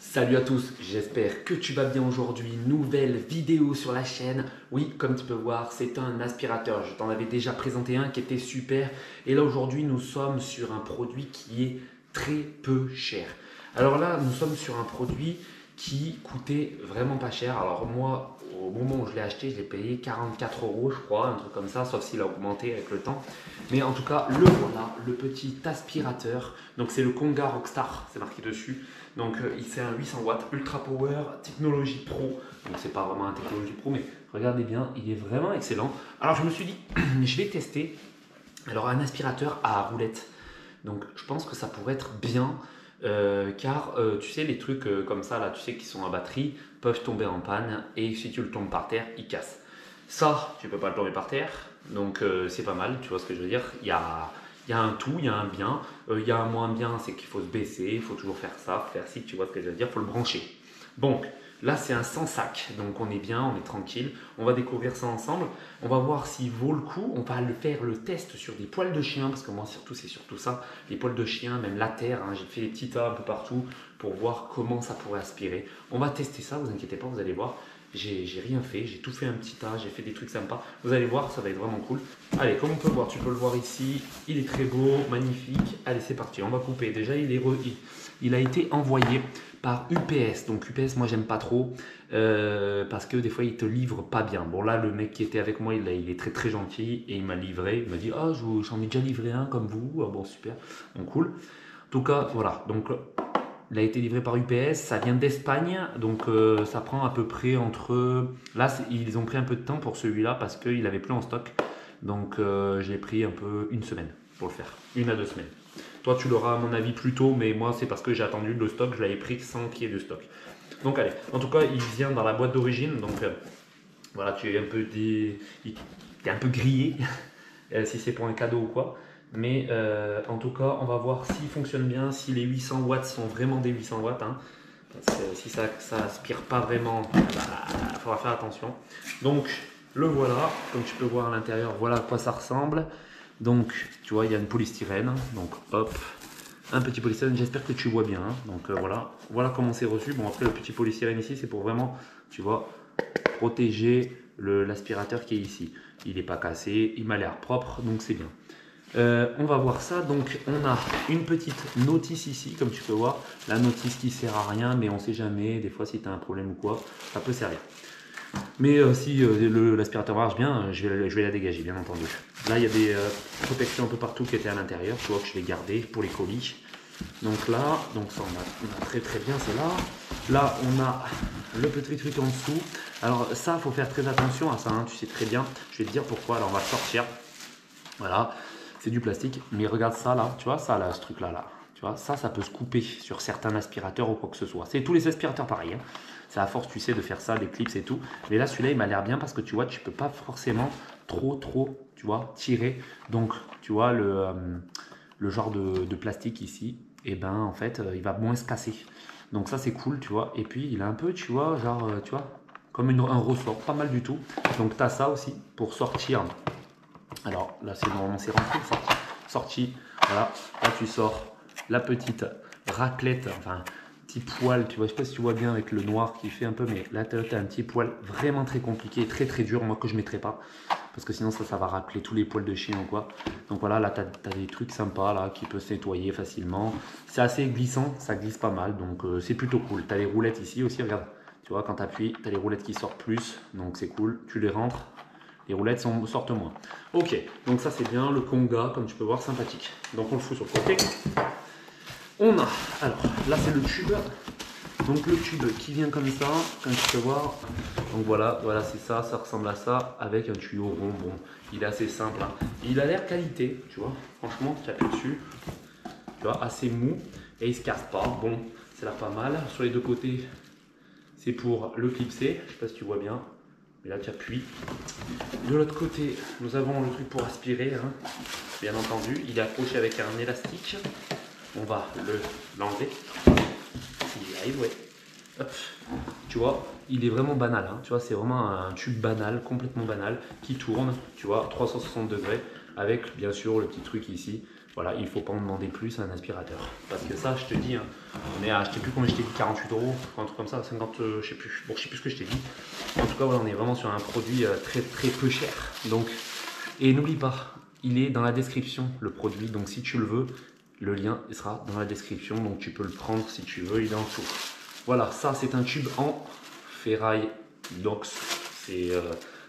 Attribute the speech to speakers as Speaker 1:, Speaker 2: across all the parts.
Speaker 1: Salut à tous, j'espère que tu vas bien aujourd'hui. Nouvelle vidéo sur la chaîne. Oui, comme tu peux voir, c'est un aspirateur. Je t'en avais déjà présenté un qui était super. Et là aujourd'hui, nous sommes sur un produit qui est très peu cher. Alors là, nous sommes sur un produit qui coûtait vraiment pas cher. Alors moi, au moment où je l'ai acheté, je l'ai payé 44 euros, je crois, un truc comme ça, sauf s'il a augmenté avec le temps. Mais en tout cas, le voilà, le petit aspirateur. Donc c'est le Konga Rockstar, c'est marqué dessus. Donc c'est un 800 watts Ultra Power Technologie Pro. Donc c'est pas vraiment un Technologie Pro, mais regardez bien, il est vraiment excellent. Alors je me suis dit, je vais tester. Alors un aspirateur à roulette. Donc je pense que ça pourrait être bien. Car tu sais, les trucs comme ça, là, tu sais, qui sont à batterie, peuvent tomber en panne. Et si tu le tombes par terre, il casse. Ça, tu peux pas le tomber par terre. Donc c'est pas mal, tu vois ce que je veux dire. Il y a un tout, il y a un bien. Il y a un moins bien, c'est qu'il faut se baisser, il faut toujours faire ça, faire ci, tu vois ce que je veux dire, il faut le brancher. Donc là, c'est un sans sac, donc on est bien, on est tranquille. On va découvrir ça ensemble. On va voir s'il vaut le coup. On va faire le test sur des poils de chien, parce que moi, surtout, c'est surtout ça. Les poils de chien, même la terre, hein, j'ai fait des petits tas un peu partout pour voir comment ça pourrait aspirer. On va tester ça, vous inquiétez pas, vous allez voir. J'ai rien fait, j'ai tout fait un petit tas, j'ai fait des trucs sympas. Vous allez voir, ça va être vraiment cool. Allez, comme on peut voir, tu peux le voir ici, il est très beau, magnifique. Allez, c'est parti, on va couper. Déjà, il a été envoyé par UPS. Donc UPS, moi, j'aime pas trop parce que des fois, ils te livrent pas bien. Bon, là, le mec qui était avec moi, il est très très gentil et il m'a livré. Il m'a dit, ah, j'en ai déjà livré un comme vous. Ah, bon, super, donc cool. En tout cas, voilà. Donc il a été livré par UPS, ça vient d'Espagne, donc ça prend à peu près entre... Là, ils ont pris un peu de temps pour celui-là parce qu'il n'avait plus en stock. Donc j'ai pris un peu une semaine pour le faire, 1 à 2 semaines. Toi, tu l'auras à mon avis plus tôt, mais moi, c'est parce que j'ai attendu le stock, je l'avais pris sans qu'il y ait de stock. Donc allez, en tout cas, il vient dans la boîte d'origine, donc voilà, tu es un peu, t'es un peu grillé, si c'est pour un cadeau ou quoi. Mais en tout cas, on va voir s'il fonctionne bien, si les 800 watts sont vraiment des 800 watts. Hein. Si ça aspire pas vraiment, il faudra faire attention. Donc, le voilà, comme tu peux voir à l'intérieur, voilà à quoi ça ressemble. Donc, tu vois, il y a une polystyrène. Donc, hop, un petit polystyrène. J'espère que tu vois bien. Hein. Donc, voilà comment c'est reçu. Bon, après, le petit polystyrène ici, c'est pour vraiment, tu vois, protéger l'aspirateur qui est ici. Il n'est pas cassé, il m'a l'air propre, donc c'est bien. On va voir ça. Donc on a une petite notice ici, comme tu peux voir. La notice qui sert à rien, mais on sait jamais. Des fois, si tu as un problème ou quoi, ça peut servir. Mais si l'aspirateur marche bien, je vais la dégager, bien entendu. Là, il y a des protections un peu partout qui étaient à l'intérieur. Tu vois que je vais garder pour les colis. Donc là, donc ça on a très très bien, c'est là. Là, on a le petit truc en dessous. Alors ça, il faut faire très attention à ça, hein, tu sais très bien. Je vais te dire pourquoi. Alors on va le sortir. Voilà, c'est du plastique. Mais regarde ça là, tu vois, ça là, ce truc là, tu vois, ça peut se couper sur certains aspirateurs ou quoi que ce soit. C'est tous les aspirateurs pareil. Hein. C'est à force, tu sais, de faire ça, les clips et tout. Mais là, celui-là, il m'a l'air bien parce que tu vois, tu peux pas forcément trop, tu vois, tirer. Donc, tu vois, le genre de plastique ici, et ben en fait, il va moins se casser. Donc ça, c'est cool, tu vois. Et puis, il a un peu, tu vois, genre, tu vois, comme un ressort, pas mal du tout. Donc, tu as ça aussi pour sortir. Alors là, c'est normalement c'est rentré, sorti. Voilà, là tu sors la petite raclette, enfin petit poil, tu vois, je sais pas si tu vois bien avec le noir qui fait un peu, mais là tu as un petit poil vraiment très compliqué, très très dur, moi que je mettrai pas, parce que sinon ça va racler tous les poils de chien ou quoi. Donc voilà, là tu as des trucs sympas là qui peuvent se nettoyer facilement. C'est assez glissant, ça glisse pas mal, donc c'est plutôt cool. Tu as les roulettes ici aussi, regarde, tu vois, quand tu appuies, tu as les roulettes qui sortent plus, donc c'est cool, tu les rentres. Les roulettes sortent moins. Ok, donc ça c'est bien, le Konga, comme tu peux voir, sympathique. Donc on le fout sur le côté. On a, alors là c'est le tube. Donc le tube qui vient comme ça, comme tu peux voir. Donc voilà c'est ça, ça ressemble à ça, avec un tuyau rond. Bon, il est assez simple. Hein. Il a l'air qualité, tu vois. Franchement, tu appuies dessus, tu vois, assez mou. Et il se casse pas. Bon, ça a l'air pas mal. Sur les deux côtés, c'est pour le clipser. Je sais pas si tu vois bien. Mais là, tu appuies. De l'autre côté, nous avons le truc pour aspirer, hein. Bien entendu. Il est accroché avec un élastique. On va l'enlever. Il arrive, ouais. Hop. Tu vois, il est vraiment banal. Hein. Tu vois, c'est vraiment un tube banal, complètement banal, qui tourne, tu vois, 360 degrés, avec bien sûr le petit truc ici Voilà, il ne faut pas en demander plus à un aspirateur. Parce que ça, je te dis, hein, on est à, je sais plus combien je t'ai dit, 48 euros, un truc comme ça, 50, je sais plus. Bon, je sais plus ce que je t'ai dit. En tout cas, voilà, on est vraiment sur un produit très peu cher. Donc, et n'oublie pas, il est dans la description, le produit. Donc, si tu le veux, le lien il sera dans la description. Donc, tu peux le prendre si tu veux, il est en dessous. Voilà, ça, c'est un tube en ferraille inox. C'est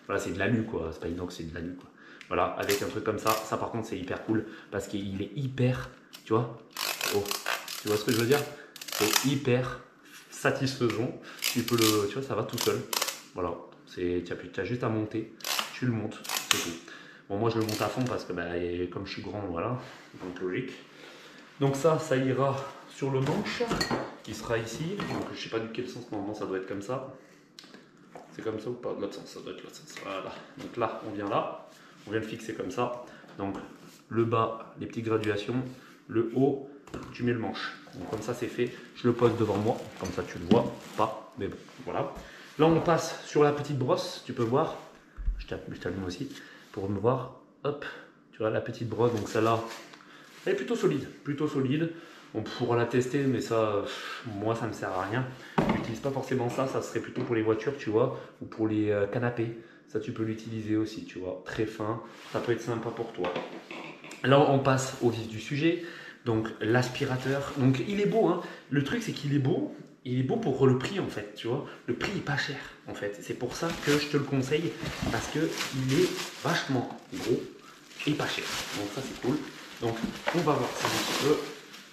Speaker 1: voilà, c'est de l'alu, quoi. C'est pas inox, c'est de l'alu, quoi. Voilà, avec un truc comme ça. Ça, par contre, c'est hyper cool parce qu'il est hyper, tu vois, oh, tu vois ce que je veux dire? C'est hyper satisfaisant. Tu peux le, tu vois, ça va tout seul. Voilà, tu as juste à monter. Tu le montes, c'est tout. Bon, moi, je le monte à fond parce que, bah, comme je suis grand, voilà, donc logique. Donc ça ira sur le manche qui sera ici. Donc, je sais pas de quel sens, normalement, ça doit être comme ça. C'est comme ça ou pas? De l'autre sens, ça doit être l'autre sens. Voilà. Donc là, on vient là. On vient le fixer comme ça. Donc le bas, les petites graduations. Le haut, tu mets le manche. Donc comme ça, c'est fait. Je le pose devant moi. Comme ça, tu le vois pas. Mais bon, voilà. Là, on passe sur la petite brosse. Tu peux voir. Je t'allume aussi pour me voir. Hop. Tu vois la petite brosse. Donc celle-là, elle est plutôt solide. Plutôt solide. On pourra la tester, mais ça, moi, ça ne me sert à rien. J'utilise pas forcément ça. Ça serait plutôt pour les voitures, tu vois, ou pour les canapés. Ça, tu peux l'utiliser aussi, tu vois, très fin. Ça peut être sympa pour toi. Là, on passe au vif du sujet. Donc, l'aspirateur. Donc, il est beau, hein. Le truc, c'est qu'il est beau. Il est beau pour le prix, en fait, tu vois. Le prix est pas cher, en fait. C'est pour ça que je te le conseille, parce que il est vachement gros et pas cher. Donc, ça, c'est cool. Donc, on va voir ça un petit peu.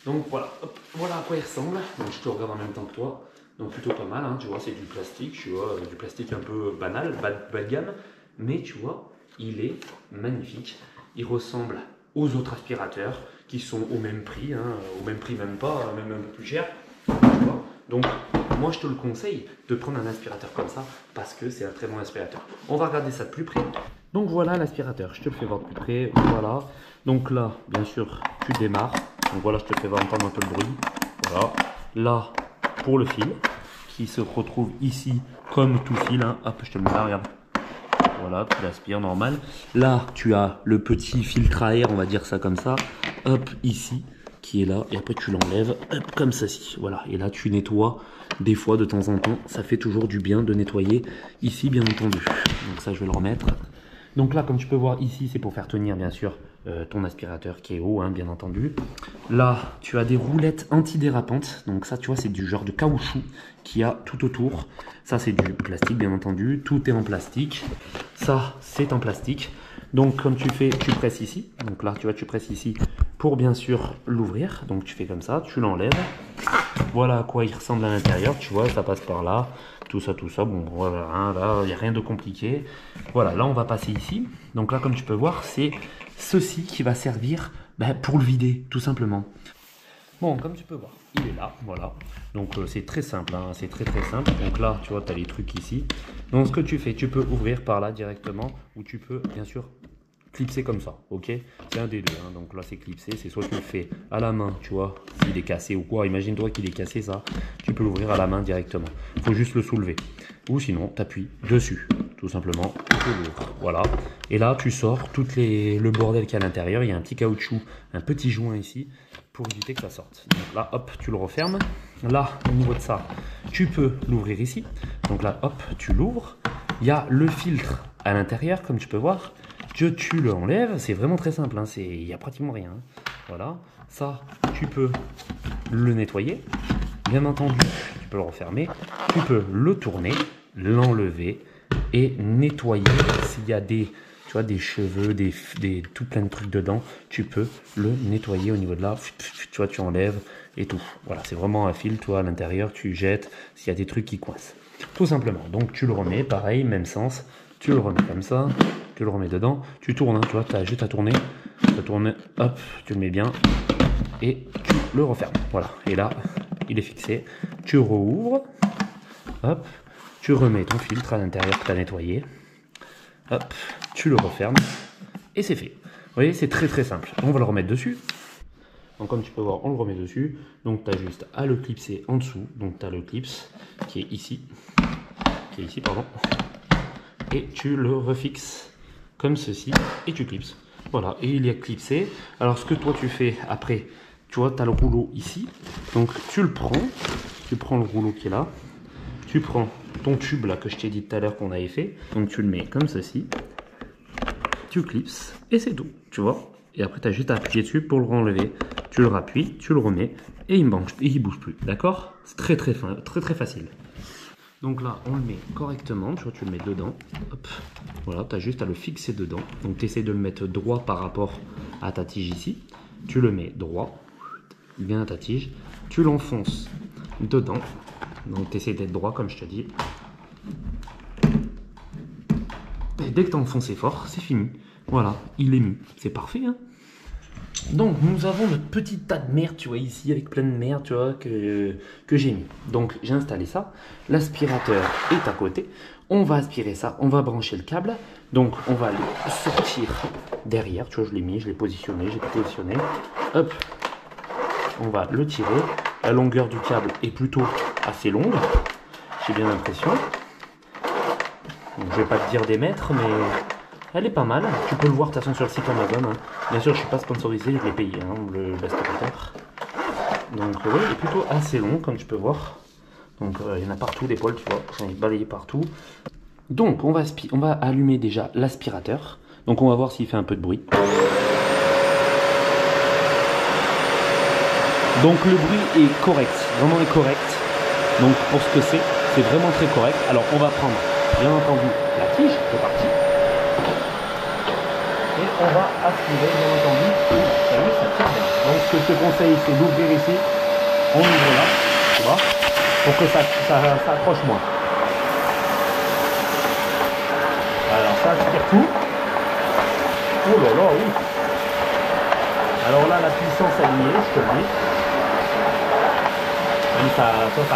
Speaker 1: Donc, voilà. Hop, voilà à quoi il ressemble. Donc, je te regarde en même temps que toi. Donc plutôt pas mal, hein, tu vois, c'est du plastique, tu vois, du plastique un peu banal, bas de gamme, mais tu vois, il est magnifique. Il ressemble aux autres aspirateurs qui sont au même prix, hein, au même prix même pas, même un peu plus cher, tu vois. Donc moi je te le conseille de prendre un aspirateur comme ça parce que c'est un très bon aspirateur. On va regarder ça de plus près. Donc voilà l'aspirateur, je te le fais voir de plus près, voilà. Donc là, bien sûr, tu démarres. Donc voilà, je te fais voir entendre un peu le bruit. Voilà. Là, pour le fil, qui se retrouve ici comme tout fil, hein. Hop, je te le mets là, regarde. Voilà, tu l'aspires normal. Là, tu as le petit filtre à air, on va dire ça comme ça. Hop, ici, qui est là. Et après, tu l'enlèves, hop, comme ceci. Voilà, et là, tu nettoies des fois, de temps en temps. Ça fait toujours du bien de nettoyer ici, bien entendu. Donc ça, je vais le remettre. Donc là, comme tu peux voir ici, c'est pour faire tenir, bien sûr, ton aspirateur qui est haut, hein, bien entendu. Là, tu as des roulettes antidérapantes. Donc ça, tu vois, c'est du genre de caoutchouc qu'il y a tout autour. Ça, c'est du plastique, bien entendu. Tout est en plastique. Ça, c'est en plastique. Donc, comme tu fais, tu presses ici. Donc là, tu vois, tu presses ici pour, bien sûr, l'ouvrir. Donc, tu fais comme ça, tu l'enlèves. Voilà à quoi il ressemble à l'intérieur. Tu vois, ça passe par là. Tout ça. Bon, voilà, hein, là, il n'y a rien de compliqué. Voilà, là, on va passer ici. Donc là, comme tu peux voir, c'est ceci qui va servir pour le vider, tout simplement. Bon, comme tu peux voir, il est là, voilà. Donc, c'est très simple, hein, c'est très simple. Donc là, tu vois, tu as les trucs ici. Donc, ce que tu fais, tu peux ouvrir par là directement ou tu peux, bien sûr, clipser comme ça, ok? C'est un des deux, hein. Donc là, c'est clipsé. C'est soit tu le fais à la main, tu vois, s'il est cassé ou quoi. Imagine-toi qu'il est cassé, ça. Tu peux l'ouvrir à la main directement. Il faut juste le soulever. Ou sinon, tu appuies dessus, tout simplement. Tu l'ouvres, voilà. Et là, tu sors tout le bordel qu'il y a à l'intérieur. Il y a un petit caoutchouc, un petit joint ici, pour éviter que ça sorte. Donc là, hop, tu le refermes. Là, au niveau de ça, tu peux l'ouvrir ici. Donc là, hop, tu l'ouvres. Il y a le filtre à l'intérieur, comme tu peux voir. Tu l'enlèves, c'est vraiment très simple, hein. Il n'y a pratiquement rien. Voilà, ça, tu peux le nettoyer. Bien entendu, tu peux le refermer. Tu peux le tourner, l'enlever et nettoyer. S'il y a des cheveux, tout plein de trucs dedans, tu peux le nettoyer au niveau de là. Tu vois, tu enlèves et tout. Voilà, c'est vraiment un fil, toi, à l'intérieur, tu jettes s'il y a des trucs qui coincent. Tout simplement. Donc, tu le remets, pareil, même sens. Tu le remets comme ça, tu le remets dedans, tu tournes, hein, tu vois, tu as juste à tourner, hop, tu le mets bien et tu le refermes. Voilà, et là, il est fixé. Tu rouvres, hop, tu remets ton filtre à l'intérieur que tu as nettoyé, hop, tu le refermes et c'est fait. Vous voyez, c'est très simple. On va le remettre dessus. Donc, comme tu peux voir, on le remet dessus. Donc, tu as juste à le clipser en dessous. Donc, tu as le clips qui est ici, pardon. Et tu le refixes comme ceci et tu clipses. Voilà, et il est clipsé. Alors ce que toi tu fais après, tu vois, tu as le rouleau ici. Donc tu le prends, tu prends le rouleau qui est là. Tu prends ton tube là que je t'ai dit tout à l'heure qu'on avait fait. Donc tu le mets comme ceci. Tu clipses et c'est tout, tu vois. Et après tu as juste à appuyer dessus pour le renlever. Tu le rappuies, tu le remets et il ne bouge plus, d'accord? C'est très très facile. Donc là, on le met correctement, tu vois, tu le mets dedans. Hop. Voilà, tu as juste à le fixer dedans. Donc tu essaies de le mettre droit par rapport à ta tige ici. Tu le mets droit, bien à ta tige. Tu l'enfonces dedans. Donc tu essaies d'être droit comme je te dis. Et dès que tu as enfoncé fort, c'est fini. Voilà, il est mis. C'est parfait, hein? Donc nous avons notre petit tas de merde, tu vois, ici, avec plein de merde, tu vois, que j'ai mis. Donc j'ai installé ça, l'aspirateur est à côté, on va aspirer ça, on va brancher le câble, donc on va le sortir derrière, tu vois, je l'ai mis, je l'ai positionné, j'ai positionné, hop, on va le tirer, la longueur du câble est plutôt assez longue, j'ai bien l'impression, je vais pas te dire des mètres, mais... elle est pas mal, tu peux le voir de toute façon sur le site Amazon. Hein. Bien sûr, je ne suis pas sponsorisé, je l'ai payé, hein, l'aspirateur. Donc, oui, il est plutôt assez long, comme tu peux voir. Donc, il y en a partout, des poils, tu vois, j'en ai balayé partout. Donc, on va allumer déjà l'aspirateur. Donc, on va voir s'il fait un peu de bruit. Donc, le bruit est correct, vraiment est correct. Donc, pour ce que c'est vraiment très correct. Alors, on va prendre, bien entendu, la tige, c'est parti. Et on va aspirer, bien entendu. Ça tire bien. Donc ce que je te conseille, c'est d'ouvrir ici. On ouvre là, tu vois, pour que ça accroche moins. Alors ça aspire tout. Oh là là, oui. Alors là, la puissance elle y est, je te le dis. Même ça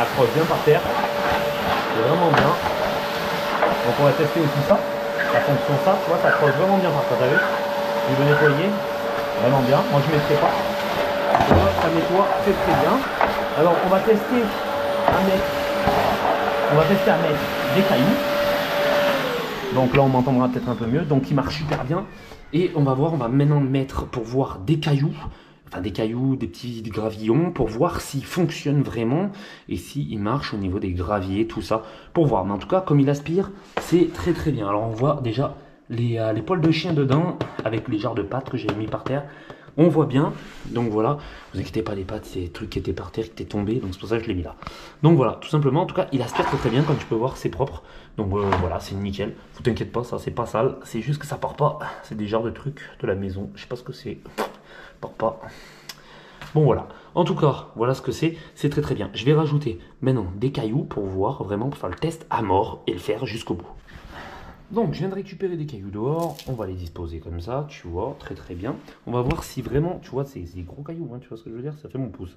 Speaker 1: accroche bien par terre. C'est vraiment bien. Donc on va tester aussi ça. La fonction ça, tu vois, ça accroche vraiment bien par terre, t'as vu? Je vais nettoyer vraiment bien. Moi je ne mettrai pas. Tu vois, ça nettoie très bien. Alors on va tester à mettre des cailloux. Donc là on m'entendra peut-être un peu mieux. Donc il marche super bien. Et on va voir, on va maintenant mettre pour voir des cailloux. Enfin des cailloux, des petits gravillons pour voir s'il fonctionne vraiment et s'il marche au niveau des graviers, tout ça, pour voir. Mais en tout cas, comme il aspire, c'est très bien. Alors on voit déjà les poils de chien dedans avec les jarres de pâtes que j'ai mis par terre. On voit bien, donc voilà, vous inquiétez pas, les pâtes, c'est des trucs qui étaient par terre, qui étaient tombés, donc c'est pour ça que je l'ai mis là. Donc voilà, tout simplement, en tout cas, il aspire très bien, comme tu peux voir, c'est propre. Donc voilà, c'est nickel, vous t'inquiète pas, ça c'est pas sale, c'est juste que ça part pas, c'est des genres de trucs de la maison, je sais pas ce que c'est, part pas. Bon voilà, en tout cas, voilà ce que c'est très bien. Je vais rajouter maintenant des cailloux pour voir vraiment, pour faire le test à mort et le faire jusqu'au bout. Donc je viens de récupérer des cailloux dehors, on va les disposer comme ça, tu vois, très bien. On va voir si vraiment, tu vois, c'est des gros cailloux, hein, tu vois ce que je veux dire, ça fait mon pouce.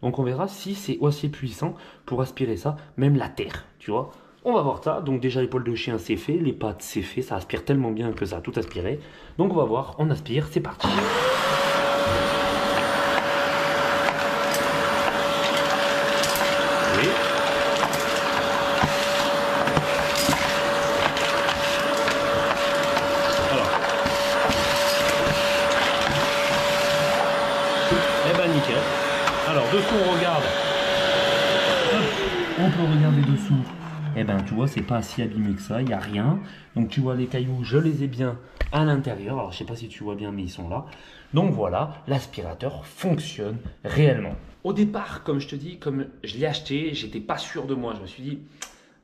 Speaker 1: Donc on verra si c'est assez puissant pour aspirer ça, même la terre, tu vois. On va voir ça, donc déjà les poils de chien c'est fait, les pattes c'est fait, ça aspire tellement bien que ça a tout aspiré. Donc on va voir, on aspire, c'est parti. Oui. Eh ben nickel. Alors dessous on regarde. Hop, on peut regarder dessous. Eh ben tu vois c'est pas si abîmé que ça, il n'y a rien. Donc tu vois les cailloux, je les ai bien à l'intérieur. Alors je sais pas si tu vois bien mais ils sont là. Donc voilà, l'aspirateur fonctionne réellement. Au départ, comme je te dis, comme je l'ai acheté, j'étais pas sûr de moi. Je me suis dit,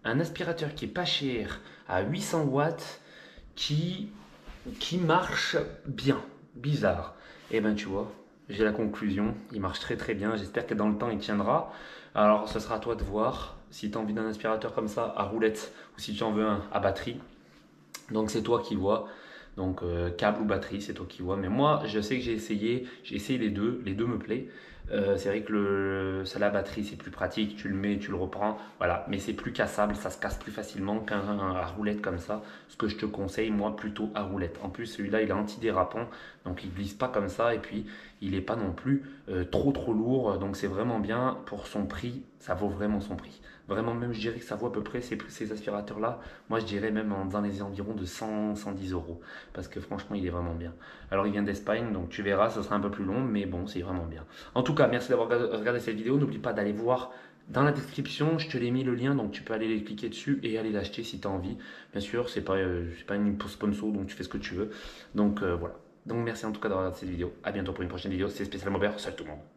Speaker 1: un aspirateur qui est pas cher, à 800 watts, qui marche bien, bizarre. Et ben tu vois, j'ai la conclusion, il marche très bien, j'espère que dans le temps il tiendra. Alors ce sera à toi de voir si tu as envie d'un aspirateur comme ça à roulette ou si tu en veux un à batterie. Donc c'est toi qui vois, donc câble ou batterie c'est toi qui vois. Mais moi je sais que j'ai essayé les deux me plaît. C'est vrai que ça, la batterie, c'est plus pratique, tu le mets, tu le reprends, voilà. Mais c'est plus cassable, ça se casse plus facilement qu'un à roulette comme ça. Ce que je te conseille, moi, plutôt à roulette. En plus, celui-là, il est antidérapant, donc il glisse pas comme ça. Et puis, il n'est pas non plus trop lourd. Donc, c'est vraiment bien. Pour son prix, ça vaut vraiment son prix. Vraiment, même, je dirais que ça vaut à peu près ces aspirateurs-là. Moi, je dirais même dans les environs de 100, 110 euros. Parce que franchement, il est vraiment bien. Alors, il vient d'Espagne, donc tu verras, ce sera un peu plus long, mais bon, c'est vraiment bien. En tout cas, merci d'avoir regardé cette vidéo. N'oublie pas d'aller voir dans la description, je te l'ai mis le lien, donc tu peux aller cliquer dessus et aller l'acheter si tu as envie. Bien sûr, c'est pas une sponsor, donc tu fais ce que tu veux. Donc voilà. Donc merci en tout cas d'avoir regardé cette vidéo. À bientôt pour une prochaine vidéo. C'est spécialement Robert. Salut tout le monde.